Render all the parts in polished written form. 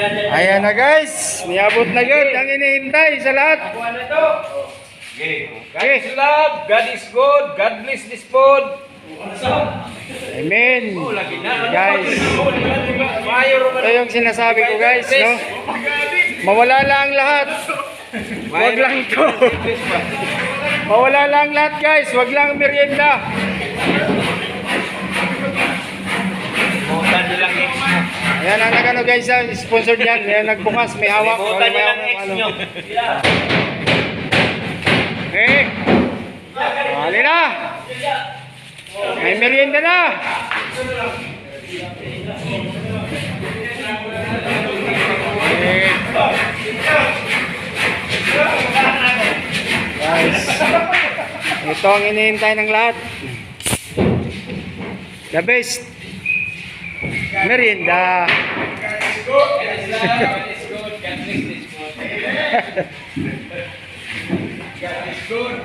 Ayan na guys, niabot na agad ang inihintay sa lahat. God is love, God is good, God bless this food. Amen. Guys, ito yung sinasabi ko guys, no? Mawala lang lahat. Wag lang ito. Mawala lang lahat guys, wag lang merienda. Ayan ang nagano guys, sponsor diyan, ayan nagbukas, may hawak. Butan niyo lang ex nyo. Okay. Hali na. May merienda na. Okay. Guys, ito ang hinihintay ng lahat. The best merienda.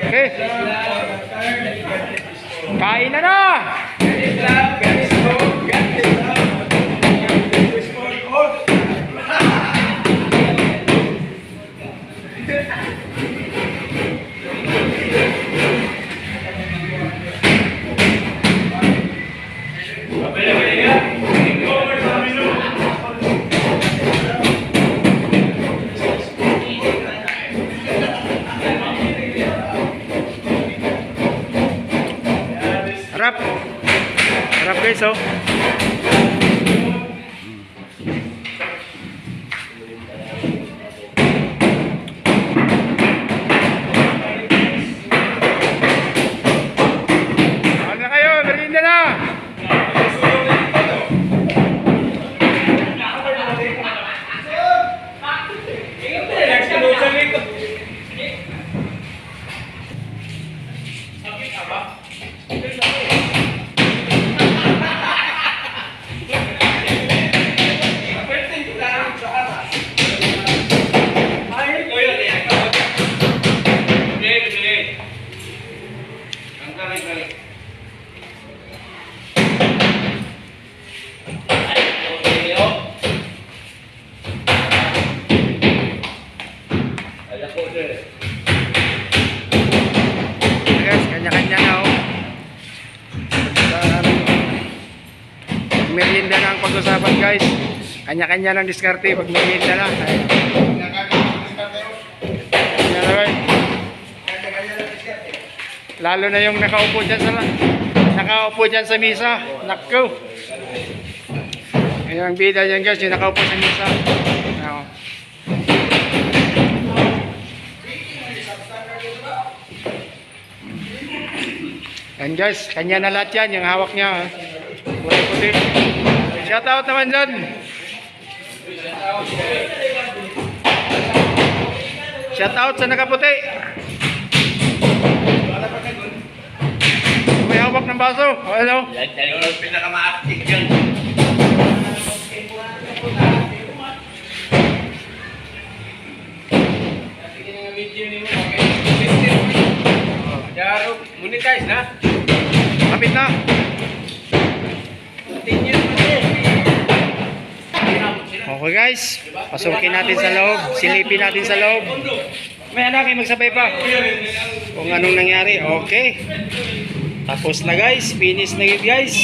Okay. Kain na na. Harap. Harap guys, oh. Ano na kayo? Merienda na. Guys, kanya-kanya na oh. Merienda na ang pag-usapan guys. Kanya-kanya ng diskarte pag merienda na. Lalo na yung nakaupo dyan sa misa. Nako. Ayan ang bida dyan guys, yung nakaupo sa misa. Ayan. Yan guys, kanya na lahat yan, yung hawak niya. Puti-puti. Shout out naman dyan. Shout out sa nakaputi. May hawak ng baso. Ano? Yan yung pinaka-ma-active yan. Monetize na? Kapit na. Okay guys, pasukin natin sa loob, silipin natin sa loob. May anak kayo magsabay pa kung anong nangyari. Okay, tapos na guys, finish na yun guys.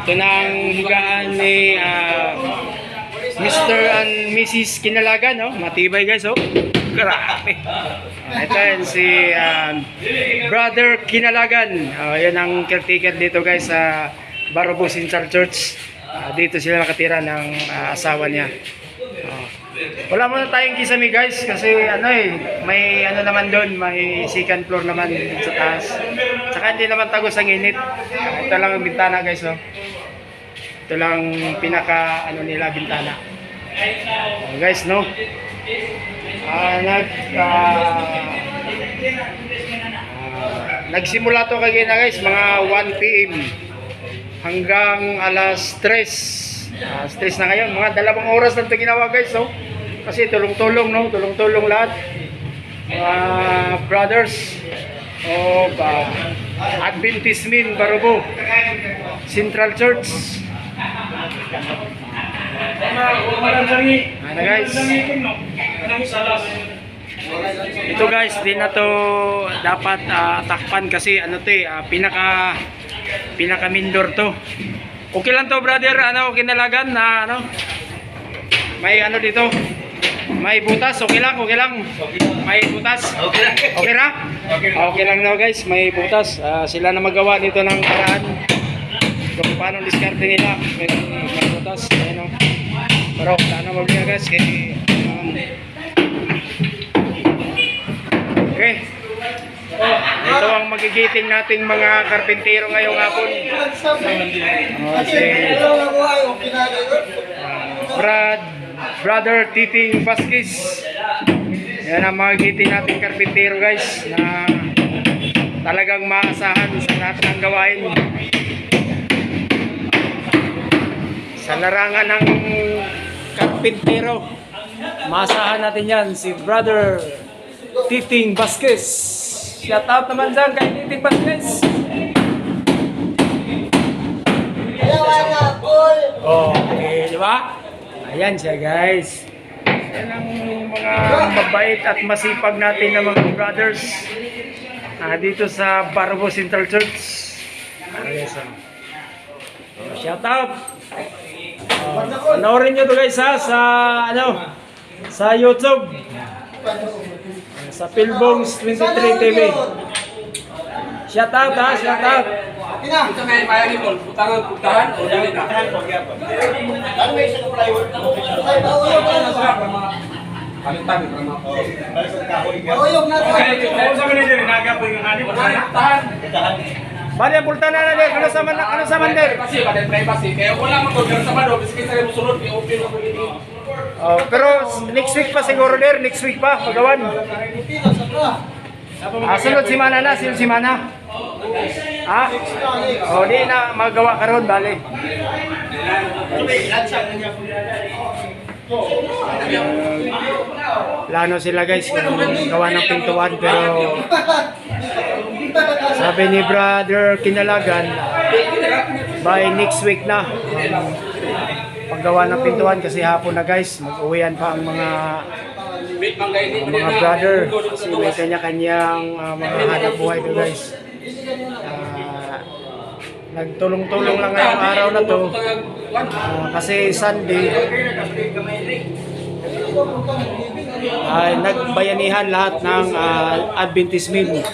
Ito na ang higaan ni Mr. and Mrs. Kinalagan, no? Matibay guys, oh. Grabe. Ito yan si Brother Kinalagan. Yan ang caretaker dito guys sa Barrobo Central Church. Dito sila nakatira ng asawa niya. Wala muna tayong kisame guys kasi ano may ano naman doon, may second floor naman sa taas. Saka hindi naman tagos ang init. Ito lang ang bintana guys, oh. Ito lang pinaka ano nila bintana. Guys, no. Nagsimula to kagina guys mga 1 PM hanggang alas 3. Stress na ngayon, mga 2 oras lang ito ginawa guys, so kasi tulong-tulong, no? Tulong-tulong lahat mga brothers of Adventist Min Barrobo Central Church. Ano guys? Ito guys, di na to dapat takpan kasi ano to pinaka mindor to. Okay lang to brother, ano Kinalagan na ano? May ano dito? May butas, okay lang. May butas. Okay na? Okay lang daw guys, may butas. Sila na magawa dito ng paraan. Kung paano diskarte nila. May butas. Ayun, no? Pero sana mabili guys. Okay. Ito ang magigiting nating mga karpintero ngayong hapon. Brother Titing Vasquez. Yan ang magigiting nating karpintero guys na talagang maasahan sa lahat ng gawain. Sa larangan ng karpintero, maasahan natin yan si Brother Titing Vasquez. Shout out naman dyan kay Titing Vasquez. Okay, di ba? Ayan siya guys. Yan ang mga mabait at masipag natin na mga brothers dito sa Barbo Central Church. Ayan siya. Shout out. Panoorin nyo to guys sa YouTube. Sa Philbongs 23 TV. Shout out shout out. Ito may mayagi mo, putahan o dali na. Ano may isa ka plywood? Palitan ng mga oyog na to. Kung sa kanila rin nagapoy ng ani, putahan. Bali ang pultana na din, ano sa mander? Kasi privacy, kaya wala man to sa mano, kasi sa musulod ni open ko dito. Pero next week pa siguro der, next week pa pagawan. Sunod simana na, sunod simana. Di na magawa karon bali. Plano sila guys kung gawa ng pintuan pero sabi ni Brother Kinalagan by next week na paggawa ng pintuan kasi hapon na guys, mag-uwian pa ang mga brother kasi may kanya-kanyang mga hanap buhay to guys. Nagtulong-tulong lang ngayong araw na to kasi Sunday ay nagbayanihan lahat ng Adventist men.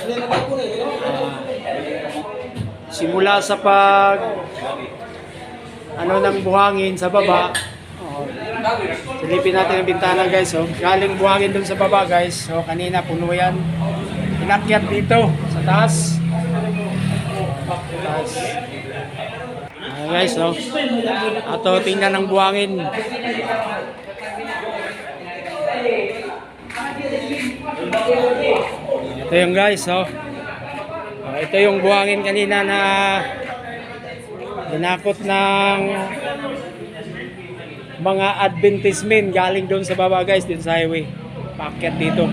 Simula sa ng buhangin sa baba. Silipin natin ang bintana guys. Galing buhangin dun sa baba guys. Kanina puno yan. Inakyat dito sa taas. Guys, ato tingnan ng buhangin. Ito yung guys, ito yung buhangin kanina na dinakot ng mga Adventist men galing doon sa baba guys, din sa highway. Paakyat dito.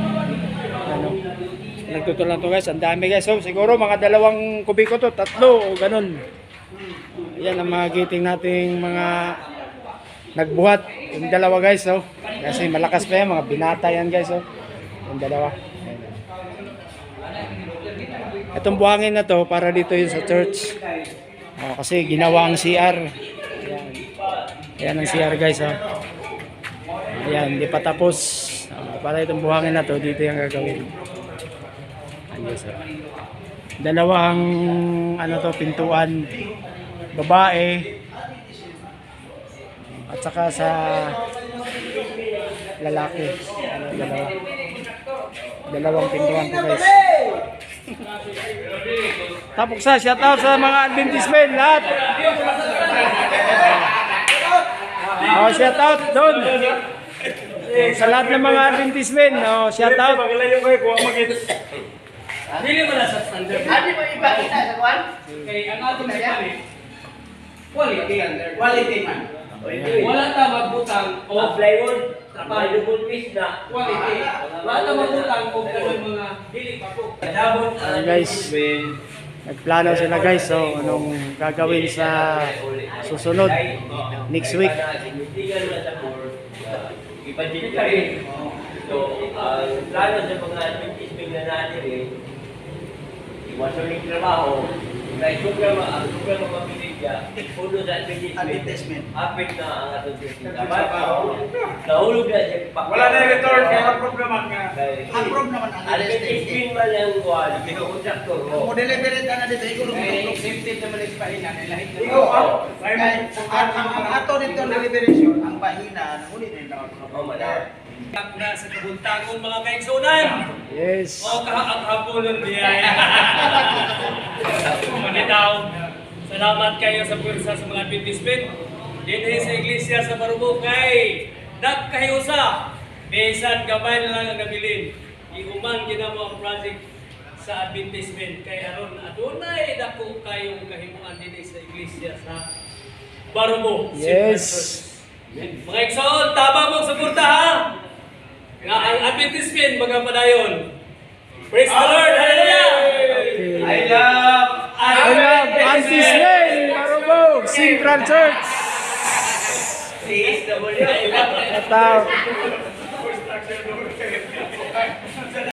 Nagtutulong to guys, ang dami guys. Siguro mga 2 kubiko to, 3 o ganun. Yan ang mga giting nating mga nagbuhat. Yung 2 guys, kasi malakas pa yan, mga binata yan guys. Yung 2. Itong buhangin na to para dito yun sa church. Kasi ginawa ang CR. Yan ang CR guys. Ayan, hindi pa tapos. Para itong buhangin na to, dito yung gagawin. Dalawang pintuan, babae at saka sa lalaki. Dalawang pintuan po guys. Tapos shout out sa mga Adventist men lahat. Shout out doon. Sa lahat ng mga Adventist men, shout out. Dili mo na sa standard. Hindi mo ipakita sa kwan? Kaya ang atong sipali, quality man. Wala ta magbutang o plywood, double piece na quality. Wala ta magbutang o mga dili pa po. Guys, nagplano sila guys, anong gagawin sa susunod next week. Ibadit ka rin. So, ang plano sa mga advertisement na natin iwasan yung trabaho, dahil ang sobrang mabilis niya, puno sa advertisement, apit na ang advertisement. Dapat, nahulog na siya. Wala na yung return, kaya ang problema nga. Approve naman ang Advertisement man lang kuhan, pinukontaktor mo. Kung delivery ka na dito, ikaw Eh, naman. exempted naman yung pahinga. Ikaw, ang ato nito deliberation, ang bahina, huli na yung Oh, madami. Na sa kabuntagon mga kaigsunan. Yes. O kahapon niya. Manitaw. Salamat kayo sa pwersa sa mga advertisement. Dinhi sa iglesia sa Barubok kay nagkahiusa. Bisan gamay na lang ang nabilin. Ihuman ginamo ang project sa advertisement kay aron adunay dako kayong kahimuan dinhi sa iglesia sa Barubok. Yes. Mga igsoon, tama mong suporta ha. Nga ang advertisement mga padayon. Praise the Lord! Hallelujah! I love I love Auntie Slay, Barubog, Central Church. CSW. Ito.